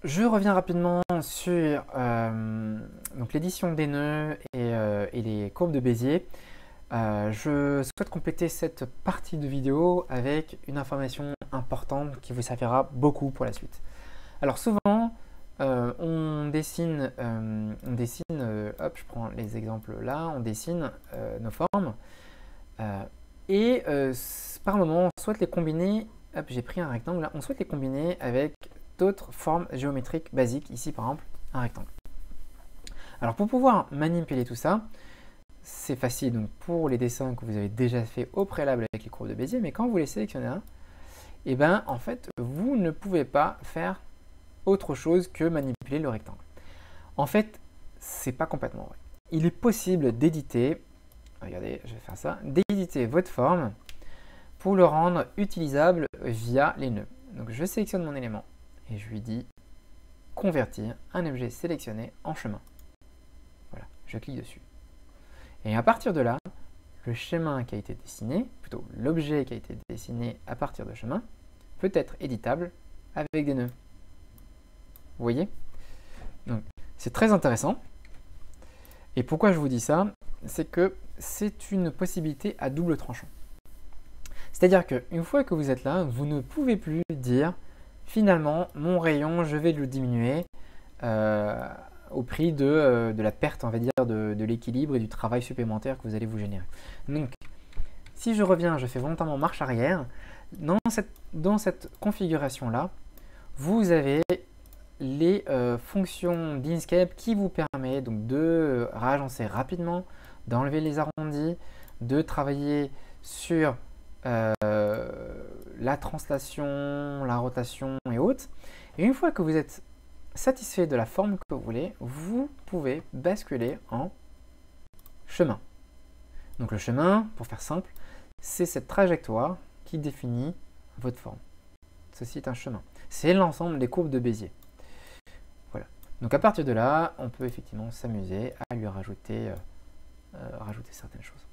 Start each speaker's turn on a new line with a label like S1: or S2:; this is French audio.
S1: je reviens rapidement sur donc l'édition des nœuds et les courbes de Bézier. Je souhaite compléter cette partie de vidéo avec une information importante qui vous servira beaucoup pour la suite. Alors souvent, on dessine, hop, je prends les exemples là, on dessine nos formes et par moment, on souhaite les combiner, hop, j'ai pris un rectangle là, on souhaite les combiner avec d'autres formes géométriques basiques, ici par exemple un rectangle. Alors pour pouvoir manipuler tout ça, c'est facile donc pour les dessins que vous avez déjà fait au préalable avec les courbes de Bézier, mais quand vous les sélectionnez un, et ben en fait vous ne pouvez pas faire autre chose que manipuler le rectangle. En fait, c'est pas complètement vrai. Il est possible d'éditer, regardez, je vais faire ça, d'éditer votre forme pour le rendre utilisable via les nœuds. Donc je sélectionne mon élément et je lui dis convertir un objet sélectionné en chemin. Voilà, je clique dessus. Et à partir de là, le chemin qui a été dessiné, plutôt l'objet qui a été dessiné à partir de chemin, peut être éditable avec des nœuds. Vous voyez? Donc c'est très intéressant. Et pourquoi je vous dis ça? C'est que c'est une possibilité à double tranchant. C'est-à-dire qu'une fois que vous êtes là, vous ne pouvez plus dire finalement mon rayon, je vais le diminuer au prix de la perte, on va dire, de l'équilibre et du travail supplémentaire que vous allez vous générer. Donc, si je reviens, je fais volontairement marche arrière, dans cette configuration-là, vous avez les fonctions d'Inkscape qui vous permettent donc de réagencer rapidement, d'enlever les arrondis, de travailler sur la translation, la rotation et autres. Et une fois que vous êtes satisfait de la forme que vous voulez, vous pouvez basculer en chemin. Donc le chemin, pour faire simple, c'est cette trajectoire qui définit votre forme. Ceci est un chemin. C'est l'ensemble des courbes de Bézier. Voilà. Donc à partir de là, on peut effectivement s'amuser à lui rajouter certaines choses.